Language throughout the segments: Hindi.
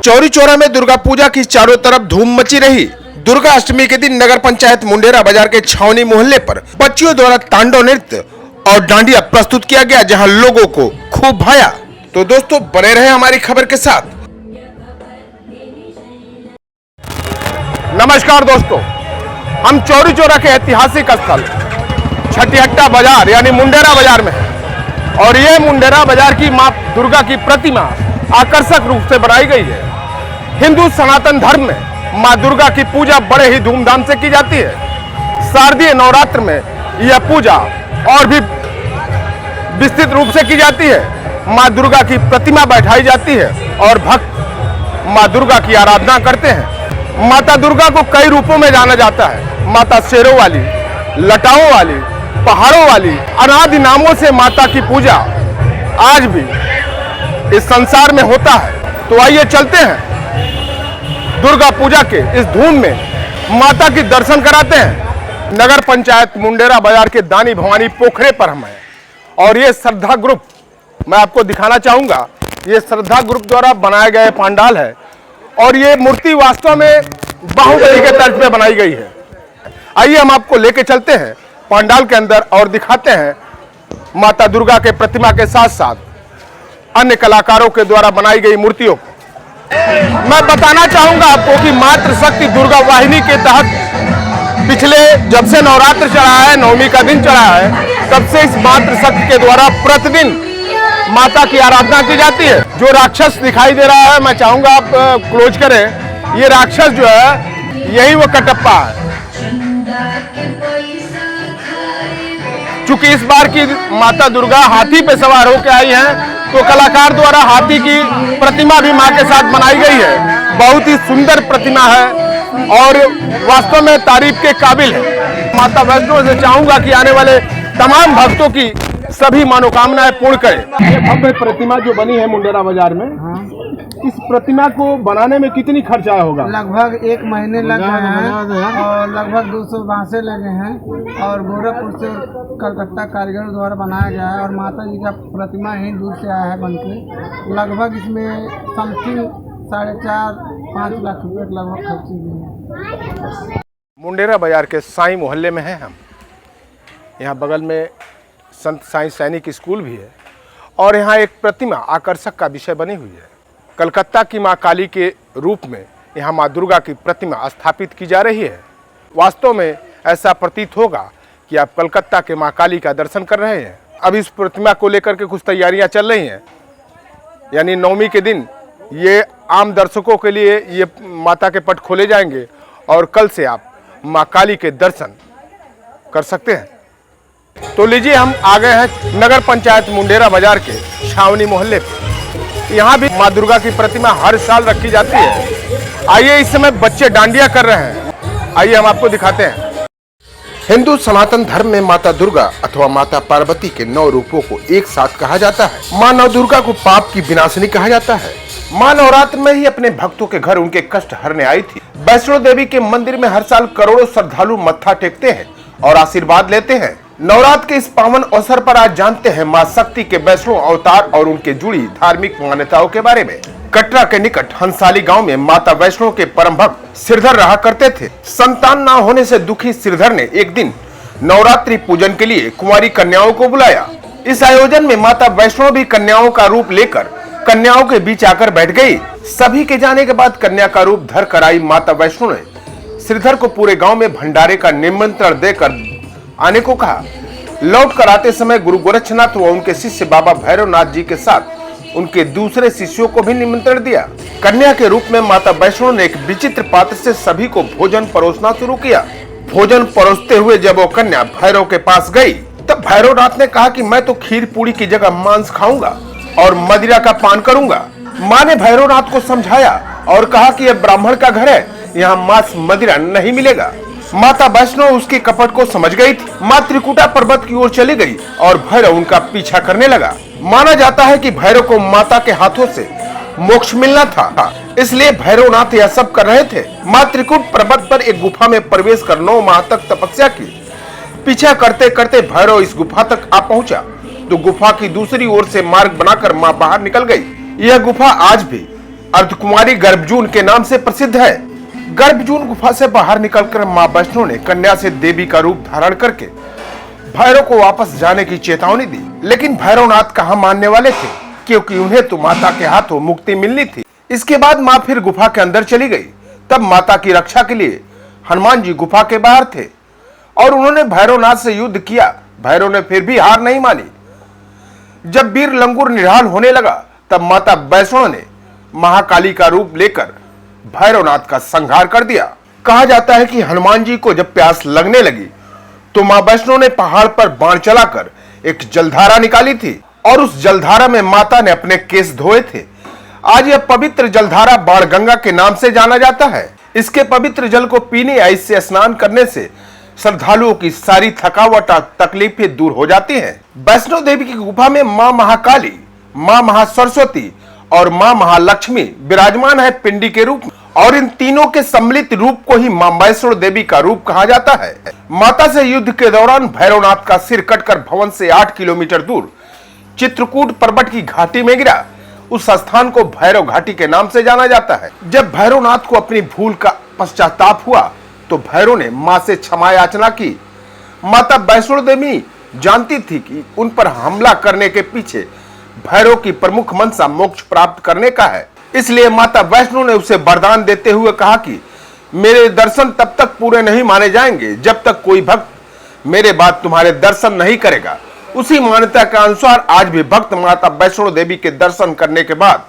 चौरी चौरा में दुर्गा पूजा की चारों तरफ धूम मची रही। दुर्गा अष्टमी के दिन नगर पंचायत मुंडेरा बाजार के छावनी मोहल्ले पर बच्चियों द्वारा तांडव नृत्य और डांडिया प्रस्तुत किया गया, जहां लोगों को खूब भाया। तो दोस्तों बने रहे हमारी खबर के साथ। नमस्कार दोस्तों, हम चौरी चौरा के ऐतिहासिक स्थल छठिहट्टा बाजार यानी मुंडेरा बाजार में है और ये मुंडेरा बाजार की मां दुर्गा की प्रतिमा आकर्षक रूप से बनाई गई है। हिंदू सनातन धर्म में मां दुर्गा की पूजा बड़े ही धूमधाम से की जाती है। शारदीय नवरात्र में यह पूजा और भी विस्तृत रूप से की जाती है। मां दुर्गा की प्रतिमा बैठाई जाती है और भक्त मां दुर्गा की आराधना करते हैं। माता दुर्गा को कई रूपों में जाना जाता है। माता शेरों वाली, लटाओं वाली, पहाड़ों वाली, अनादि नामों से माता की पूजा आज भी इस संसार में होता है। तो आइए चलते हैं दुर्गा पूजा के इस धूम में माता की दर्शन कराते हैं। नगर पंचायत मुंडेरा बाजार के दानी भवानी पोखरे पर हम हैं और ये श्रद्धा ग्रुप मैं आपको दिखाना चाहूंगा। ये श्रद्धा ग्रुप द्वारा बनाया गया पंडाल है और ये मूर्ति वास्तव में बाहुबली के तर्ज पे बनाई गई है। आइए हम आपको लेके चलते हैं पंडाल के अंदर और दिखाते हैं माता दुर्गा के प्रतिमा के साथ साथ अन्य कलाकारों के द्वारा बनाई गई मूर्तियों को। मैं बताना चाहूंगा आपको कि मातृ शक्ति दुर्गा वाहिनी के तहत पिछले जब से नवरात्र चला है, नवमी का दिन चला है, तब से इस मातृ शक्ति के द्वारा प्रतिदिन माता की आराधना की जाती है। जो राक्षस दिखाई दे रहा है, मैं चाहूंगा आप क्लोज करें। ये राक्षस जो है यही वो कटप्पा है। चूंकि इस बार की माता दुर्गा हाथी पे सवार होकर आई हैं, तो कलाकार द्वारा हाथी की प्रतिमा भी मां के साथ बनाई गई है। बहुत ही सुंदर प्रतिमा है और वास्तव में तारीफ के काबिल है। माता वैष्णो से चाहूंगा कि आने वाले तमाम भक्तों की सभी मनोकामनाएं पूर्ण करें। ये भव्य प्रतिमा जो बनी है मुंडेरा बाजार में, इस प्रतिमा को बनाने में कितनी खर्च आया होगा? लगभग 1 महीने लग गए हैं और लगभग 200 बांसे लगे हैं और गोरखपुर से कलकत्ता कारीगर द्वारा बनाया गया है और माता जी का प्रतिमा ही दूर से आया है बनके। लगभग इसमें समथिंग 4.5-5 लाख रुपये लगभग खर्ची हुई है। मुंडेरा बाजार के साईं मोहल्ले में हैं हम। यहाँ बगल में संत साईं सैनिक स्कूल भी है और यहाँ एक प्रतिमा आकर्षक का विषय बनी हुई है। कलकत्ता की मां काली के रूप में यहाँ मां दुर्गा की प्रतिमा स्थापित की जा रही है। वास्तव में ऐसा प्रतीत होगा कि आप कलकत्ता के मां काली का दर्शन कर रहे हैं। अब इस प्रतिमा को लेकर के कुछ तैयारियां चल रही हैं, यानी नवमी के दिन ये आम दर्शकों के लिए ये माता के पट खोले जाएंगे और कल से आप मां काली के दर्शन कर सकते हैं। तो लीजिए हम आ गए हैं नगर पंचायत मुंडेरा बाजार के छावनी मोहल्ले पे। यहाँ भी माँ दुर्गा की प्रतिमा हर साल रखी जाती है। आइए इस समय बच्चे डांडिया कर रहे हैं, आइए हम आपको दिखाते हैं। हिंदू सनातन धर्म में माता दुर्गा अथवा माता पार्वती के 9 रूपों को एक साथ कहा जाता है। माँ नव दुर्गा को पाप की विनाशिनी कहा जाता है। माँ नवरात्र में ही अपने भक्तों के घर उनके कष्ट हरने आई थी। वैष्णो देवी के मंदिर में हर साल करोड़ों श्रद्धालु मत्था टेकते हैं और आशीर्वाद लेते हैं। नवरात्र के इस पावन अवसर पर आज जानते हैं मां शक्ति के वैष्णो अवतार और उनके जुड़ी धार्मिक मान्यताओं के बारे में। कटरा के निकट हंसाली गांव में माता वैष्णो के परम भक्त श्रीधर रहा करते थे। संतान न होने से दुखी श्रीधर ने एक दिन नवरात्रि पूजन के लिए कुंवारी कन्याओं को बुलाया। इस आयोजन में माता वैष्णो भी कन्याओं का रूप लेकर कन्याओं के बीच आकर बैठ गयी। सभी के जाने के बाद कन्या का रूप धर कर आई माता वैष्णो ने श्रीधर को पूरे गाँव में भंडारे का निमंत्रण देकर आने को कहा। लौट कर आते समय गुरु गोरक्षनाथ व उनके शिष्य बाबा भैरवनाथ जी के साथ उनके दूसरे शिष्यों को भी निमंत्रण दिया। कन्या के रूप में माता वैष्णो ने एक विचित्र पात्र से सभी को भोजन परोसना शुरू किया। भोजन परोसते हुए जब वो कन्या भैरव के पास गई, तब भैरवनाथ ने कहा कि मैं तो खीर पूरी की जगह मांस खाऊंगा और मदिरा का पान करूंगा। माँ ने भैरवनाथ को समझाया और कहा कि यह ब्राह्मण का घर है, यहाँ मांस मदिरा नहीं मिलेगा। माता वैष्णो उसके कपट को समझ गई थी। माँ त्रिकुटा पर्वत की ओर चली गई और भैरव उनका पीछा करने लगा। माना जाता है कि भैरव को माता के हाथों से मोक्ष मिलना था, इसलिए भैरवनाथ यह सब कर रहे थे। माँ त्रिकुट पर्वत पर एक गुफा में प्रवेश कर 9 माह तक तपस्या की। पीछा करते करते भैरव इस गुफा तक आ पहुंचा तो गुफा की दूसरी ओर से मार्ग बनाकर माँ बाहर निकल गई। यह गुफा आज भी अर्धकुमारी गर्भजून के नाम से प्रसिद्ध है। गर्भजून गुफा से बाहर निकलकर मां वैष्णो ने कन्या से देवी का रूप धारण करके भैरव को वापस जाने की चेतावनी दी, लेकिन भैरवनाथ कहां मानने वाले थे, क्योंकि उन्हें तो माता के हाथों मुक्ति मिलनी थी। इसके बाद मां फिर गुफा के अंदर चली गई। तब माता की रक्षा के लिए हनुमान जी गुफा के बाहर थे और उन्होंने भैरवनाथ से युद्ध किया। भैरव ने फिर भी हार नहीं मानी। जब वीर लंगूर निढाल होने लगा, तब माता वैष्णो ने महाकाली का रूप लेकर भैरवनाथ का संहार कर दिया। कहा जाता है कि हनुमान जी को जब प्यास लगने लगी तो मां वैष्णो ने पहाड़ पर बाण चलाकर एक जलधारा निकाली थी और उस जलधारा में माता ने अपने केस धोए थे। आज यह पवित्र जलधारा बाणगंगा के नाम से जाना जाता है। इसके पवित्र जल को पीने या इससे स्नान करने से श्रद्धालुओं की सारी थकावट और तकलीफें दूर हो जाती हैं। वैष्णो देवी की गुफा में मां महाकाली, मां महासरस्वती और मां महालक्ष्मी विराजमान है पिंडी के रूप में, और इन तीनों के सम्मिलित रूप को ही मां वैष्णो देवी का रूप कहा जाता है। माता से युद्ध के दौरान भैरवनाथ का सिर कटकर भवन से 8 किलोमीटर दूर चित्रकूट पर्वत की घाटी में गिरा। उस स्थान को भैरव घाटी के नाम से जाना जाता है। जब भैरवनाथ को अपनी भूल का पश्चाताप हुआ तो भैरव ने मां से क्षमा याचना की। माता वैष्णो देवी जानती थी कि उन पर हमला करने के पीछे भैरव की प्रमुख मंशा मोक्ष प्राप्त करने का है। इसलिए माता वैष्णो ने उसे वरदान देते हुए कहा कि मेरे दर्शन तब तक पूरे नहीं माने जाएंगे जब तक कोई भक्त मेरे बाद तुम्हारे दर्शन नहीं करेगा। उसी मान्यता के अनुसार आज भी भक्त माता वैष्णो देवी के दर्शन करने के बाद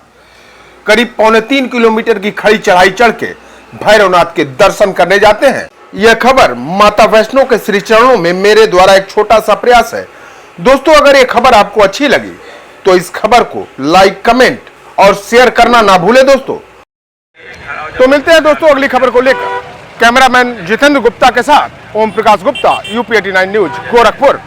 करीब 3.25 किलोमीटर की खड़ी चढ़ाई चढ़ के भैरवनाथ के दर्शन करने जाते हैं। यह खबर माता वैष्णो के श्री चरणों में मेरे द्वारा एक छोटा सा प्रयास है। दोस्तों, अगर यह खबर आपको अच्छी लगी तो इस खबर को लाइक, कमेंट और शेयर करना ना भूलें दोस्तों। तो मिलते हैं दोस्तों अगली खबर को लेकर। कैमरामैन जितेंद्र गुप्ता के साथ ओम प्रकाश गुप्ता, UP 89 न्यूज, गोरखपुर।